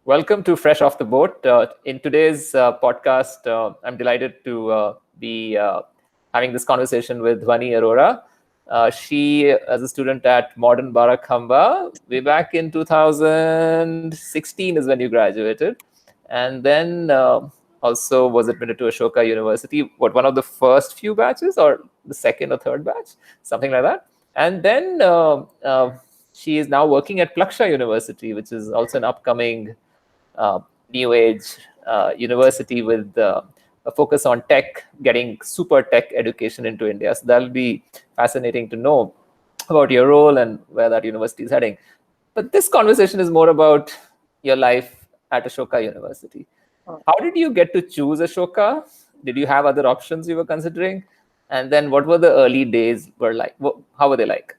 Welcome to Fresh Off the Boat. In today's podcast, I'm delighted to be having this conversation with Vani Arora. She, as a student at Modern Barakhamba, way back in 2016 is when you graduated, and then also was admitted to Ashoka University. What, one of the first few batches, or the second or third batch, something like that. And then she is now working at Plaksha University, which is also an upcoming uh, new age university with a focus on tech, getting super tech education into India. So that'll be fascinating to know about your role and where that university is heading. But this conversation is more about your life at Ashoka University. How did you get to choose Ashoka? Did you have other options you were considering? And then what were the early days were like? How were they like?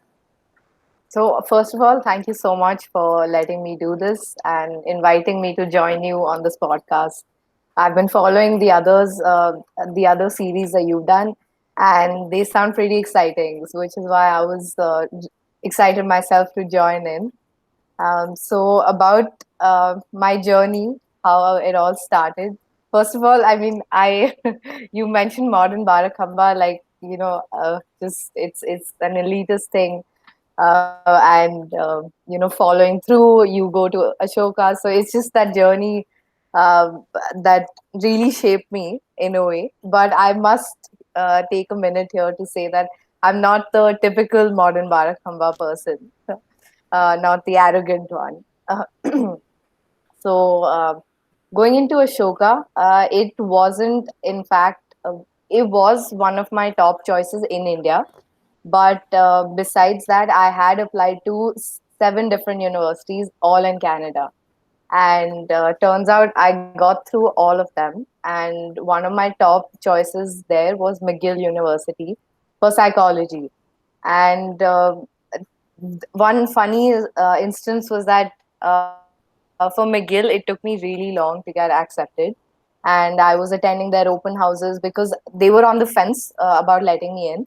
So, first of all, thank you so much for letting me do this and inviting me to join you on this podcast. I've been following the other series that you've done, and they sound pretty exciting, which is why I was excited myself to join in. So, about my journey, how it all started. First of all, I mean, I you mentioned modern Barakhamba, like just it's an elitist thing and following through you go to Ashoka, so it's just that journey that really shaped me in a way. But I must take a minute here to say that I'm not the typical modern Barakhamba person, not the arrogant one. So going into Ashoka, it wasn't, in fact, it was one of my top choices in India. But besides that, I had applied to seven different universities, all in Canada. And turns out I got through all of them. And one of my top choices there was McGill University for psychology. And one funny instance was that for McGill, it took me really long to get accepted. And I was attending their open houses because they were on the fence about letting me in.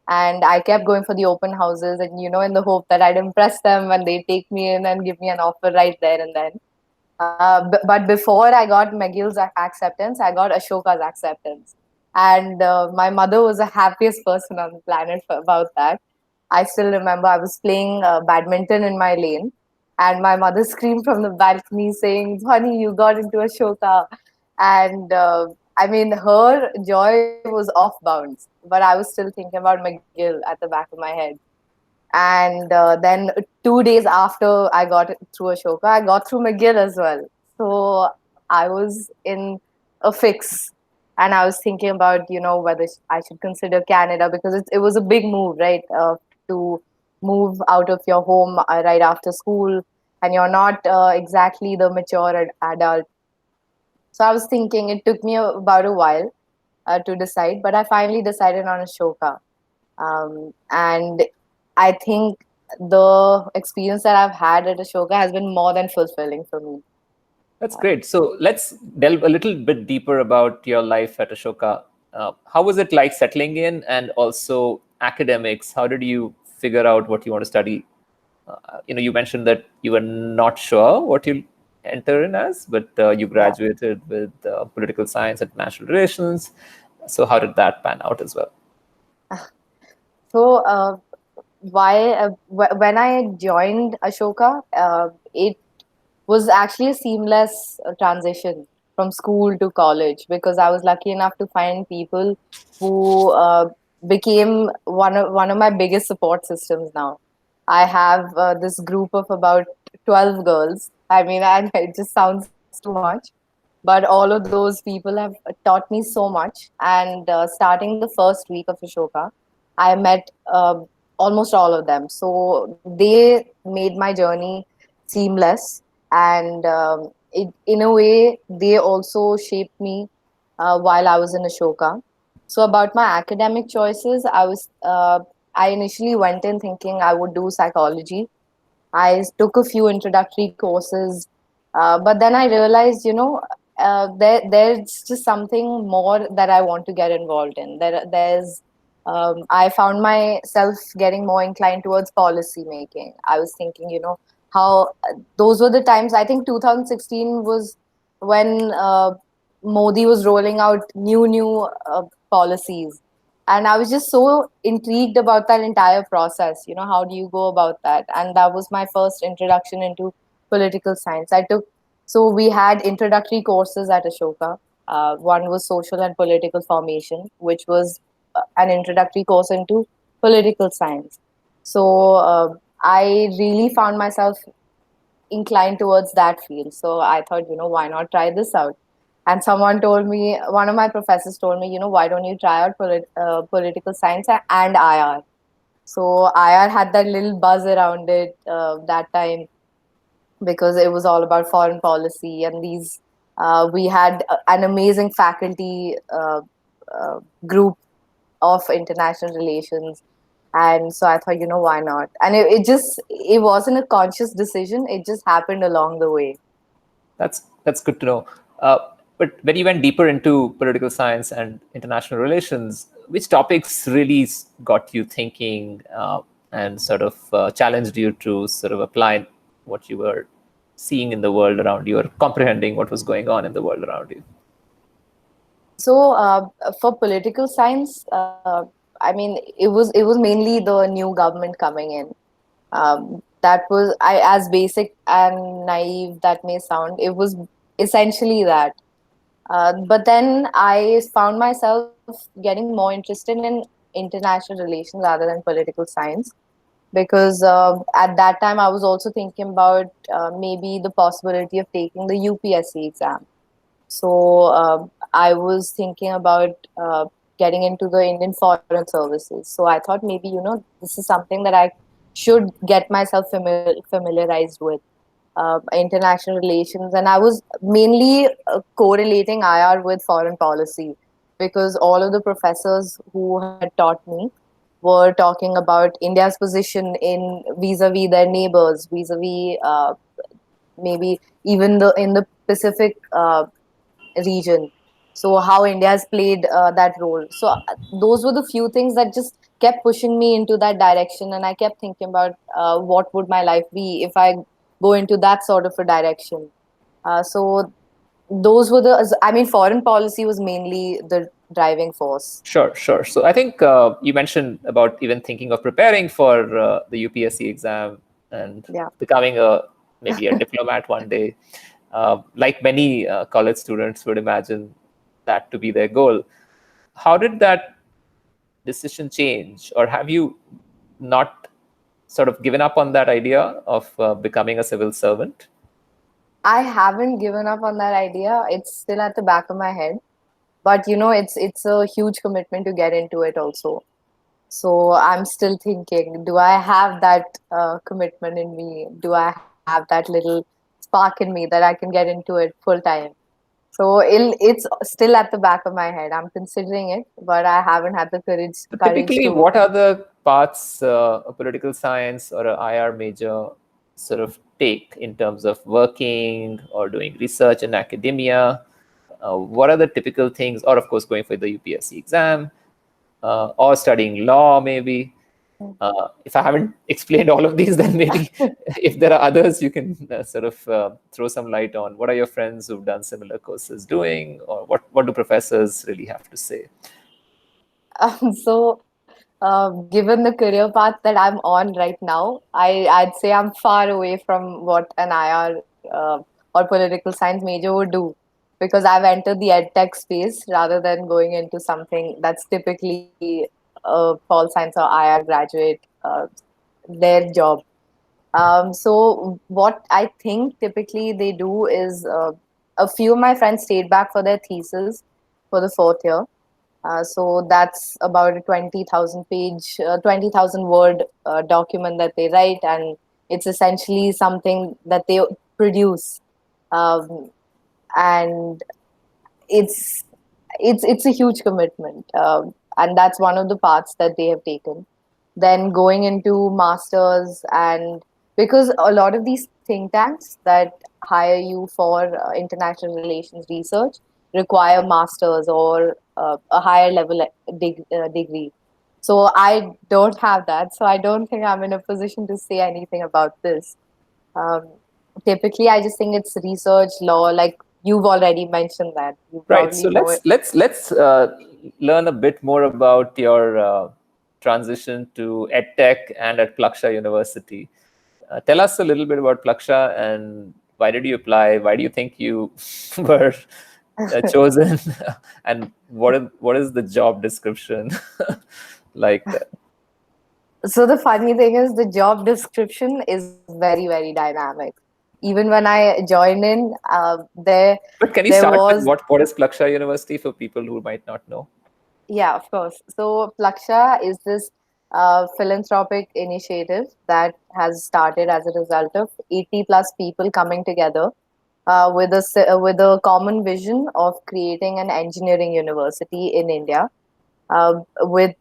And I kept going for the open houses, and in the hope that I'd impress them when they take me in and give me an offer right there and then. But before I got McGill's acceptance, I got Ashoka's acceptance. And my mother was the happiest person on the planet about that. I still remember I was playing badminton in my lane, and my mother screamed from the balcony saying, "Honey, you got into Ashoka." And I mean, her joy was off bounds, but I was still thinking about McGill at the back of my head. And then 2 days after I got through Ashoka, I got through McGill as well. So I was in a fix, and I was thinking about whether I should consider Canada, because it was a big move, right? To move out of your home right after school, and you're not exactly the mature adult. So I was thinking, it took me about a while to decide, but I finally decided on Ashoka. And I think the experience that I've had at Ashoka has been more than fulfilling for me. That's great. So let's delve a little bit deeper about your life at Ashoka. How was it like settling in, and also academics? How did you figure out what you want to study? You mentioned that you were not sure what you'll enter in as, but you Yeah. graduated with political science and international relations. So how did that pan out as well? So when I joined Ashoka, it was actually a seamless transition from school to college, because I was lucky enough to find people who became one of my biggest support systems now. I have this group of about 12 girls. I mean, it just sounds too much, but all of those people have taught me so much. And starting the first week of Ashoka, I met almost all of them. So they made my journey seamless, and in a way, they also shaped me while I was in Ashoka. So about my academic choices, I initially went in thinking I would do psychology. I took a few introductory courses, but then I realized, there's just something more that I want to get involved in. I found myself getting more inclined towards policy making. I was thinking, how those were the times. I think 2016 was when Modi was rolling out new policies, and I was just so intrigued about that entire process. You know, how do you go about that? And that was my first introduction into political science. I took so we had introductory courses at Ashoka. One was social and political formation, which was an introductory course into political science. So I really found myself inclined towards that field. So I thought, why not try this out? And someone told me, one of my professors told me, why don't you try out political science and IR? So IR had that little buzz around it that time because it was all about foreign policy and these. We had an amazing faculty group of international relations, and so I thought, why not? And it wasn't a conscious decision, it just happened along the way. That's good to know. Uh, but when you went deeper into political science and international relations, which topics really got you thinking and sort of challenged you to sort of apply what you were seeing in the world around you, or comprehending what was going on in the world around you? So for political science, I mean, it was mainly the new government coming in. That was I as basic and naive that may sound, it was essentially that. But then I found myself getting more interested in international relations rather than political science, because at that time I was also thinking about maybe the possibility of taking the UPSC exam. So I was thinking about getting into the Indian Foreign Services. So I thought maybe, this is something that I should get myself familiarized with, international relations. And I was mainly correlating IR with foreign policy, because all of the professors who had taught me were talking about India's position in vis-a-vis their neighbors, vis-a-vis maybe even in the Pacific region. So how India has played that role. So those were the few things that just kept pushing me into that direction, and I kept thinking about what would my life be if I go into that sort of a direction. So those were the. I mean, foreign policy was mainly the driving force. Sure, sure. So I think you mentioned about even thinking of preparing for the UPSC exam and Yeah. becoming maybe a diplomat one day. Like many college students would imagine that to be their goal. How did that decision change, or have you not sort of given up on that idea of becoming a civil servant? I haven't given up on that idea. It's still at the back of my head, but it's a huge commitment to get into it also. So I'm still thinking, do I have that commitment in me? Do I have that little spark in me that I can get into it full time? So it's still at the back of my head. I'm considering it, but I haven't had the So courage typically, to. what are the paths a political science or a IR major sort of take in terms of working or doing research in academia? What are the typical things, or of course, going for the UPSC exam, or studying law, maybe? If I haven't explained all of these, then maybe if there are others, you can sort of throw some light on what are your friends who've done similar courses doing, or what do professors really have to say? So, given the career path that I'm on right now, I'd say I'm far away from what an IR or political science major would do, because I've entered the EdTech space rather than going into something that's typically a Pol Science or IR graduate their job. So what I think typically they do is a few of my friends stayed back for their thesis for the fourth year. So that's about a 20,000 word document that they write, and it's essentially something that they produce, um, and it's it's a huge commitment, and that's one of the paths that they have taken. Then going into masters, and because a lot of these think tanks that hire you for international relations research require masters or a higher level degree. So I don't have that, so I don't think I'm in a position to say anything about this. Um, Typically, I just think it's research, law, like you've already mentioned that. You Right. probably So know it. let's learn a bit more about your transition to EdTech and at Plaksha University. Tell us a little bit about Plaksha and why did you apply? Why do you think you were chosen? And what is the job description like there? So the funny thing is, the job description is very, very dynamic. Even when I joined in, But can you there start with was. what is Plaksha University for people who might not know? Yeah, of course. So Plaksha is this philanthropic initiative that has started as a result of 80 plus people coming together with a common vision of creating an engineering university in India, with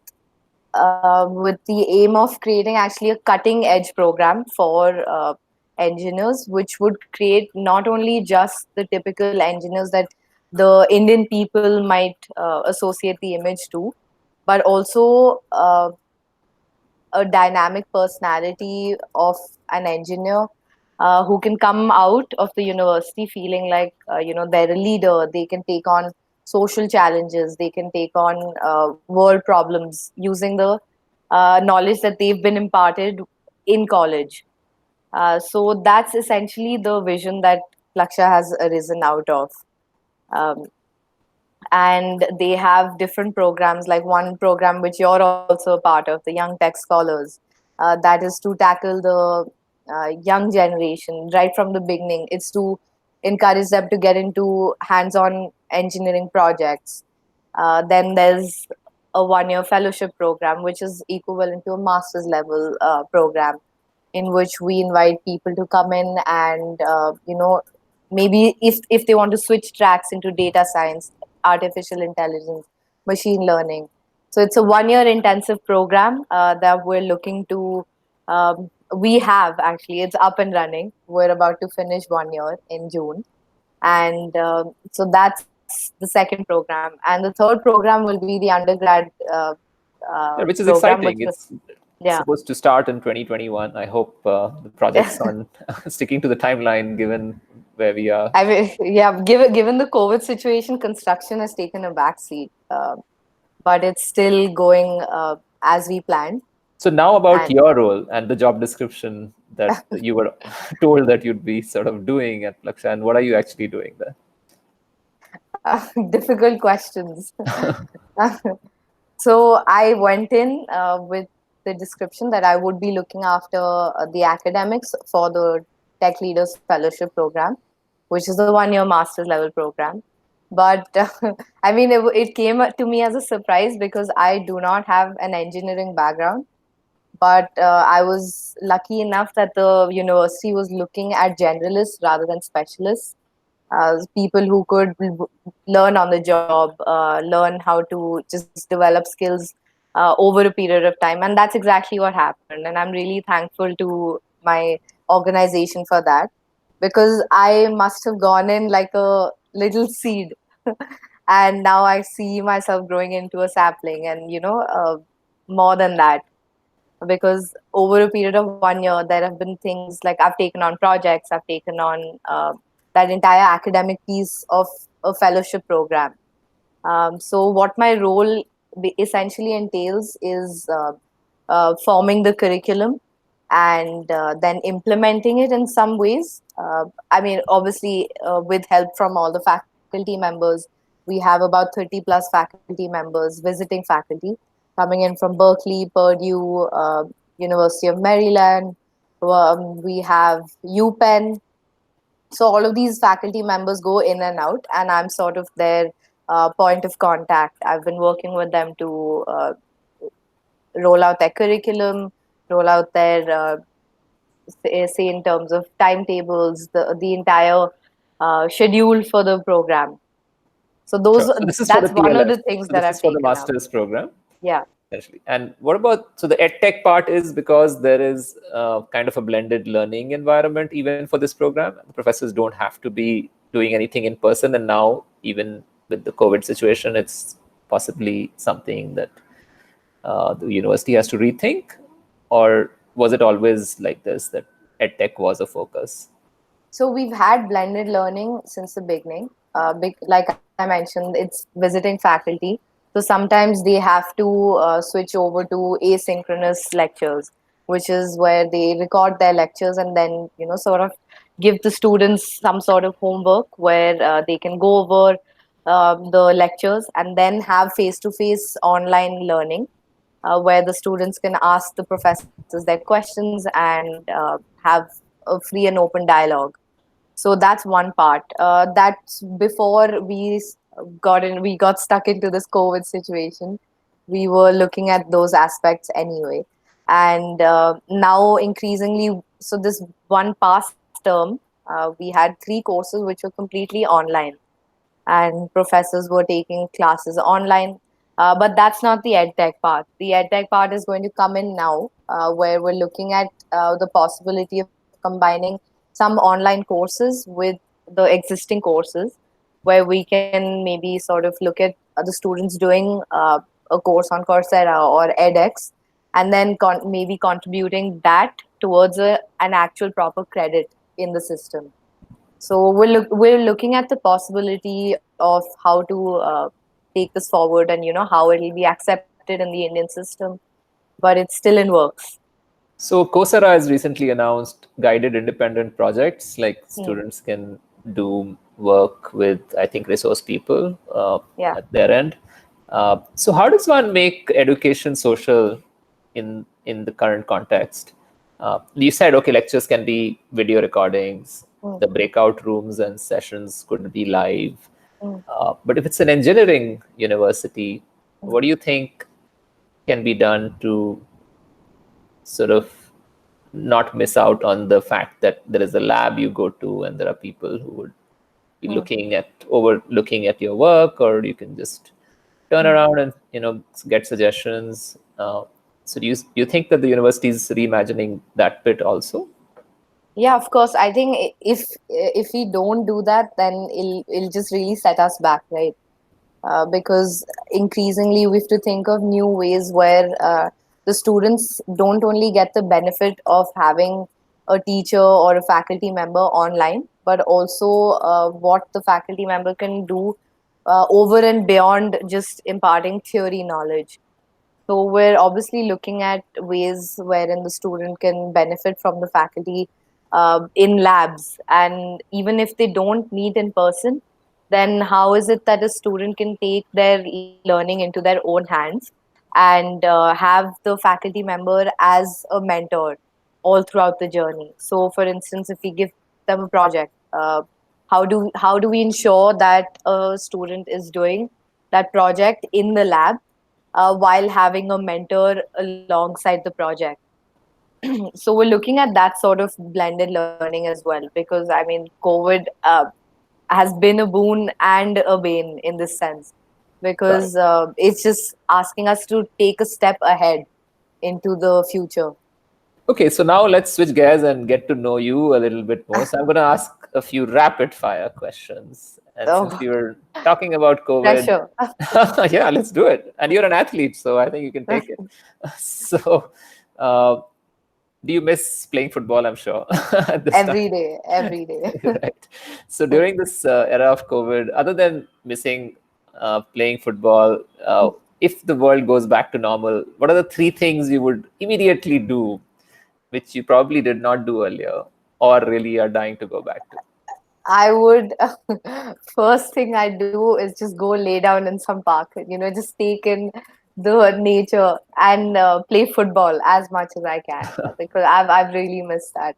the aim of creating actually a cutting edge program for engineers, which would create not only just the typical engineers that the Indian people might associate the image to, but also a dynamic personality of an engineer who can come out of the university feeling like they're a leader. They can take on social challenges. They can take on world problems using the knowledge that they've been imparted in college. So that's essentially the vision that Plaksha has arisen out of. Um, and they have different programs, like one program which you're also a part of, the Young Tech Scholars, that is to tackle the young generation right from the beginning. It's to encourage them to get into hands-on engineering projects. Then there's a one-year fellowship program which is equivalent to a master's level program, in which we invite people to come in and maybe if they want to switch tracks into data science, artificial intelligence, machine learning. So it's a 1 year intensive program that we're looking to. We have actually, it's up and running. We're about to finish 1 year in June, and so that's the second program. And the third program will be the undergrad Yeah, which is program, which exciting. It's yeah. supposed to start in 2021. I hope the project's on sticking to the timeline given where we are. I mean, yeah, given the COVID situation, construction has taken a back seat, but it's still going as we planned. So now about And your role and the job description that you were told that you'd be sort of doing at Plaksha, and what are you actually doing there? difficult questions. So I went in with the description that I would be looking after the academics for the Tech Leaders Fellowship program, which is a 1 year master's level program. But I mean, it came to me as a surprise because I do not have an engineering background. But I was lucky enough that the university was looking at generalists rather than specialists, people who could learn on the job, learn how to just develop skills over a period of time. And that's exactly what happened. And I'm really thankful to my organization for that, because I must have gone in like a little seed. And now I see myself growing into a sapling, and more than that, because over a period of 1 year there have been things like I've taken on projects, I've taken on that entire academic piece of a fellowship program. So what my role essentially entails is forming the curriculum and then implementing it in some ways. I mean, obviously, with help from all the faculty members. We have about 30 plus faculty members, visiting faculty, coming in from Berkeley, Purdue, University of Maryland. We have UPenn. So all of these faculty members go in and out, and I'm sort of their point of contact. I've been working with them to roll out their curriculum, roll out their say in terms of timetables, the entire schedule for the program. So Sure. So this is for the that's one of TLF. the things So that this I've is for the taken up. master's program. Yeah. Essentially. And what about, so the EdTech part is because there is kind of a blended learning environment even for this program. The professors don't have to be doing anything in person. And now, even with the COVID situation, it's possibly something that the university has to rethink. Or was it always like this, that EdTech was a focus? So we've had blended learning since the beginning. Like I mentioned, it's visiting faculty. So sometimes they have to switch over to asynchronous lectures, which is where they record their lectures and then sort of give the students some sort of homework where they can go over the lectures and then have face-to-face online learning, where the students can ask the professors their questions and have a free and open dialogue. So that's one part. That's before we got stuck into this COVID situation. We were looking at those aspects anyway, and now increasingly. So this one past term, we had 3 courses which were completely online, and professors were taking classes online. But that's not the edtech part. The edtech part is going to come in now, where we're looking at the possibility of combining some online courses with the existing courses, where we can maybe sort of look at the students doing a course on Coursera or edX, and then maybe contributing that towards an actual proper credit in the system. So we're looking at the possibility of how to take this forward, and how it will be accepted in the Indian system, but it's still in works. So Coursera has recently announced guided independent projects, like Hmm. students can do work with, I think, resource people Yeah. at their end. So how does one make education social in the current context? You said, okay, lectures can be video recordings, Hmm. the breakout rooms and sessions could be live. Hmm. But if it's an engineering university, Hmm. what do you think can be done to sort of not miss out on the fact that there is a lab you go to and there are people who would be Hmm. looking at your work, or you can just turn Hmm. around and get suggestions. So do you think that the university is reimagining that bit also? Yeah, of course. I think if we don't do that, then it'll just really set us back, right? Because increasingly we have to think of new ways where the students don't only get the benefit of having a teacher or a faculty member online, but also what the faculty member can do over and beyond just imparting theory knowledge. So we're obviously looking at ways wherein the student can benefit from the faculty in labs, and even if they don't meet in person, then how is it that a student can take their learning into their own hands and have the faculty member as a mentor all throughout the journey? So, for instance, if we give them a project, how do we ensure that a student is doing that project in the lab while having a mentor alongside the project? So we're looking at that sort of blended learning as well, because I mean, COVID has been a boon and a bane in this sense, Right. because it's just asking us to take a step ahead into the future. Okay, so now let's switch gears and get to know you a little bit more. So I'm going to ask a few rapid fire questions. And since Oh, we were talking about COVID, pressure. yeah, let's do it. And you're an athlete, so I think you can take it. So, uh, do you miss playing football? I'm sure at this time. Every day, every day. Right. So during this era of COVID, other than missing playing football, if the world goes back to normal, what are the 3 things you would immediately do, which you probably did not do earlier, or really are dying to go back to? I would first thing I do is just go lay down in some park, just take in the nature and play football as much as I can, because I've really missed that.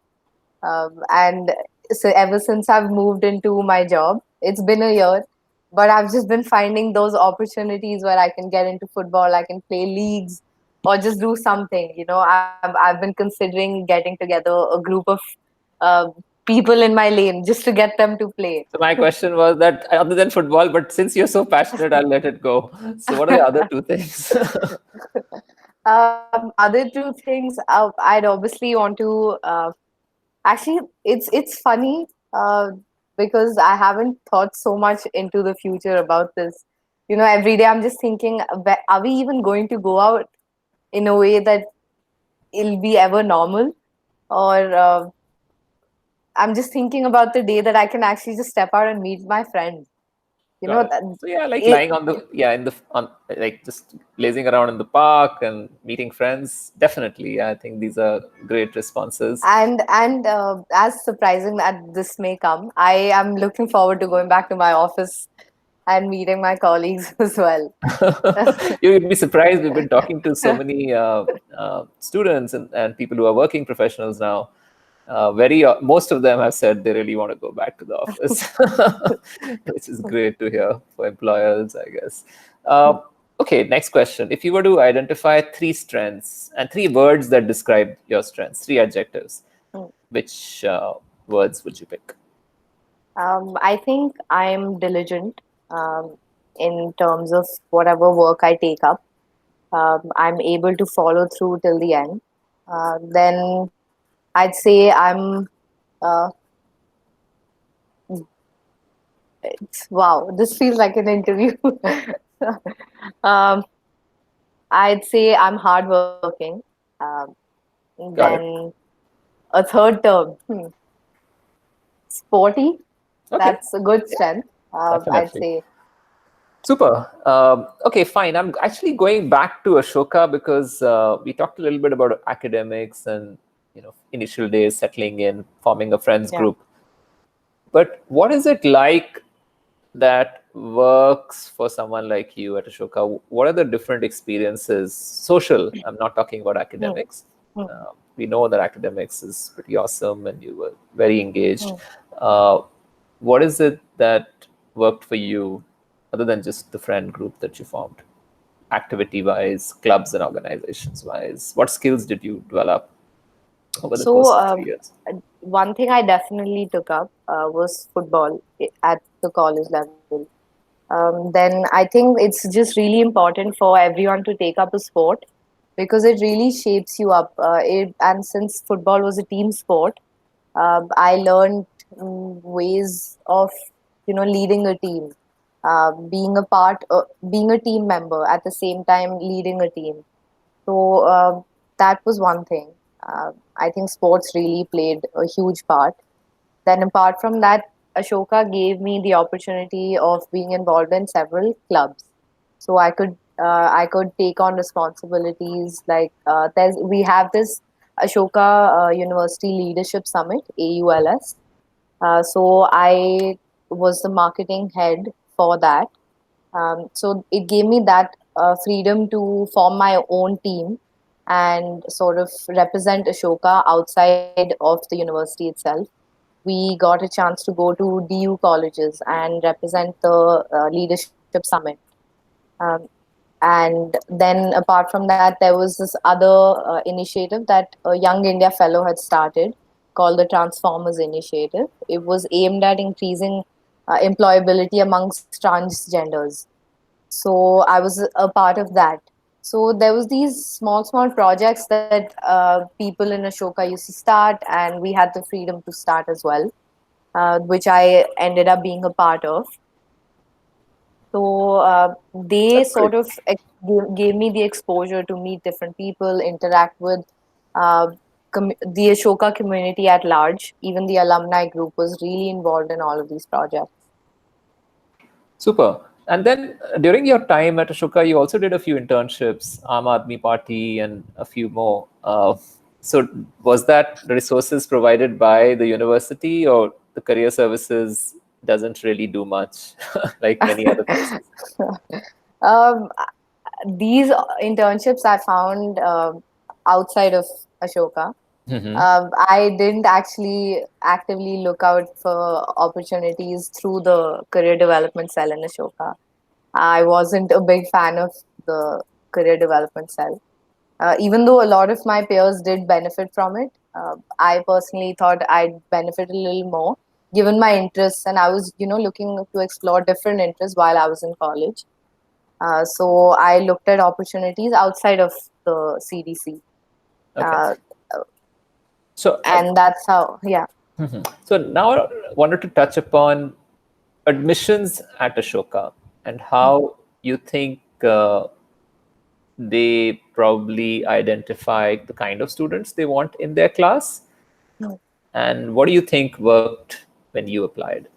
And so ever since I've moved into my job, it's been a year, but I've just been finding those opportunities where I can get into football, I can play leagues, or just do something. I've been considering getting together a group of uh, people in my lane just to get them to play. So my question was that other than football, but since you're so passionate, I'll let it go. So what are the other 2 things? Other 2 things, I'd obviously want to. Actually, it's funny, because I haven't thought so much into the future about this. Every day I'm just thinking, are we even going to go out in a way that it'll be ever normal, or I'm just thinking about the day that I can actually just step out and meet my friends. You Got know, it. So yeah, like it, lying on the in the on like just lazing around in the park and meeting friends. Definitely, I think these are great responses. and as surprising that this may come, I am looking forward to going back to my office and meeting my colleagues as well. You'd be surprised. We've been talking to so many students and people who are working professionals now. Most of them have said they really want to go back to the office, which is great to hear for employers, I guess. Okay, next question. If you were to identify three strengths and three words that describe your strengths, three adjectives, which words would you pick? I think I'm diligent um, in terms of whatever work I take up. I'm able to follow through till the end. Then I'd say I'm. Uh, wow, this feels like an interview. um, I'd say I'm hardworking. Um, Got it. then a third term, sporty. Okay, That's a good strength. I'd definitely. say. Super. Okay, fine. I'm actually going back to Ashoka because we talked a little bit about academics and initial days settling in, forming a friends Yeah. group. But what is it like that works for someone like you at Ashoka? What are the different experiences? Social. I'm not talking about Hmm, academics. hmm, We know that academics is pretty awesome, and you were very engaged. hmm. Uh, what is it that worked for you, other than just the friend group that you formed, activity wise, clubs and organizations wise? What skills did you develop over the So, course of 3 years? one thing I definitely took up was football at the college level. Then I think it's just really important for everyone to take up a sport because it really shapes you up. And since football was a team sport, I learned ways of leading a team, being a team member at the same time leading a team. So that was one thing. I think sports really played a huge part. Then, apart from that, Ashoka gave me the opportunity of being involved in several clubs, so I could take on responsibilities like we have this Ashoka University Leadership Summit (AULS). So I was the marketing head for that. So it gave me that freedom to form my own team and sort of represent Ashoka outside of the university itself. We got a chance to go to DU colleges and represent the leadership summit. Um, and then apart from that, there was this other initiative that a Young India Fellow had started called the Transformers Initiative. It was aimed at increasing employability amongst transgenders. So I was a part of that. So there was these small projects that people in Ashoka used to start, and we had the freedom to start as well, which I ended up being a part of. So they That's sort great. of gave me the exposure to meet different people, interact with uh, the Ashoka community at large. Even the alumni group was really involved in all of these projects. Super. And then during your time at Ashoka, you also did a few internships, Aam Aadmi Party, and a few more. So, was that resources provided by the university, or the career services doesn't really do much like many other places? um, these internships I found outside of Ashoka. Hmm. I didn't actually actively look out for opportunities through the career development cell in Ashoka. I wasn't a big fan of the career development cell. Even though a lot of my peers did benefit from it, I personally thought I'd benefit a little more given my interests, and I was, looking to explore different interests while I was in college. So I looked at opportunities outside of the CDC, Okay. uh, So, and that's how, yeah. so now I wanted to touch upon admissions at Ashoka and how you think they probably identify the kind of students they want in their class And what do you think worked when you applied?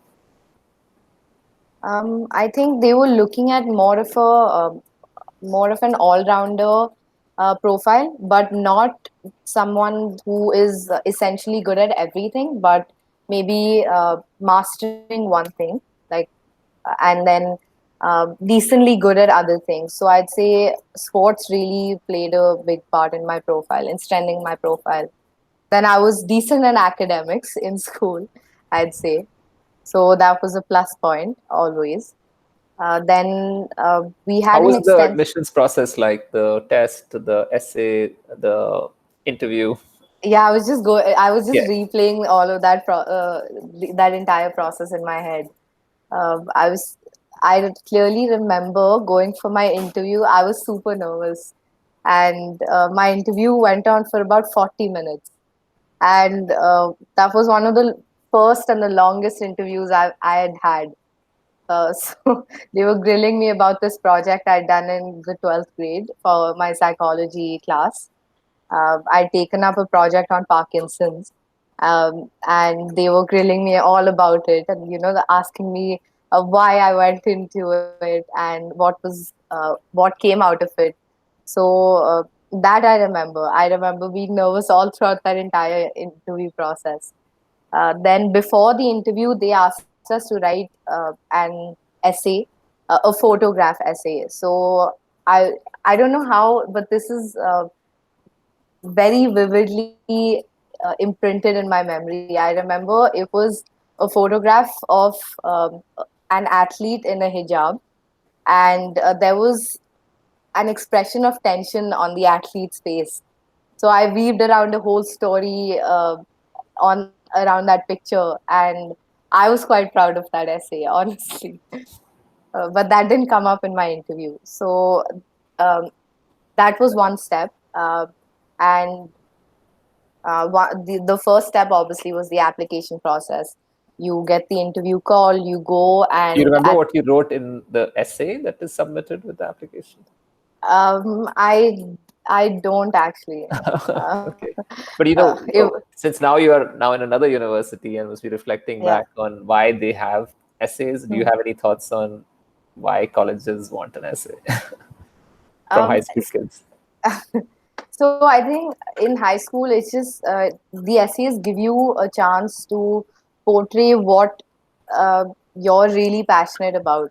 I think they were looking at more of an all-rounder profile, but not someone who is essentially good at everything, but maybe mastering one thing, like, and then decently good at other things. So I'd say sports really played a big part in my profile, in strengthening my profile. Then I was decent in academics in school, I'd say. So that was a plus point always. Then we How had an was the extensive. admissions process like? The test, the essay, the interview? Yeah, I was just Yeah. replaying all of that that entire process in my head. I was I clearly remember going for my interview. I was super nervous, and my interview went on for about 40 minutes, and that was one of the first and the longest interviews I had had. So they were grilling me about this project I'd done in the 12th grade for my psychology class. I'd taken up a project on Parkinson's, and they were grilling me all about it, and asking me why I went into it and what came out of it. So that I remember. I remember being nervous all throughout that entire interview process. Then before the interview, they asked us to write an essay, a photograph essay. So I I don't know how, but this is very vividly imprinted in my memory. I remember it was a photograph of an athlete in a hijab, and there was an expression of tension on the athlete's face. So I weaved around a whole story on around that picture, and I was quite proud of that essay, honestly. But that didn't come up in my interview. So um, that was one step. And the first step obviously was the application process. You get the interview call, you go, Do you and remember what you wrote in the essay that is submitted with the application? um, I I don't actually. Uh, Okay. But it, since now you are now in another university and must be reflecting yeah. back on why they have essays, do you Hmm. have any thoughts on why colleges want an essay from high Um, school kids? so I think in high school, it's just the essays give you a chance to portray what you're really passionate about.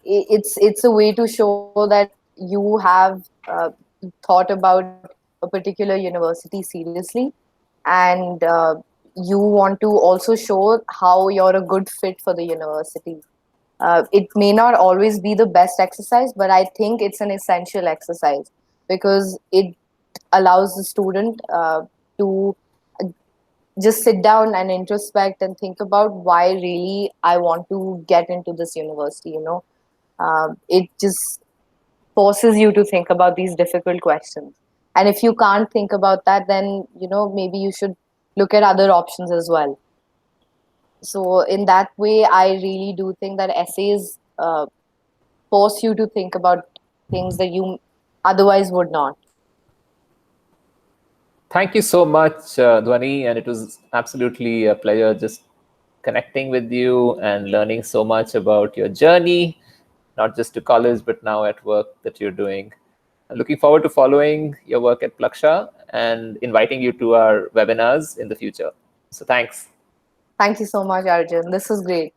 It's a way to show that you have thought about a particular university seriously, and you want to also show how you're a good fit for the university. It may not always be the best exercise, but I think it's an essential exercise because it allows the student to just sit down and introspect and think about why really I want to get into this university. It just forces you to think about these difficult questions. And if you can't think about that, then maybe you should look at other options as well. So in that way, I really do think that essays force you to think about things that you otherwise would not. Thank you so much, Dhwani, and it was absolutely a pleasure just connecting with you and learning so much about your journey, not just to college, but now at work that you're doing. I'm looking forward to following your work at Plaksha and inviting you to our webinars in the future. So thanks. Thank you so much, Arjun. This was great.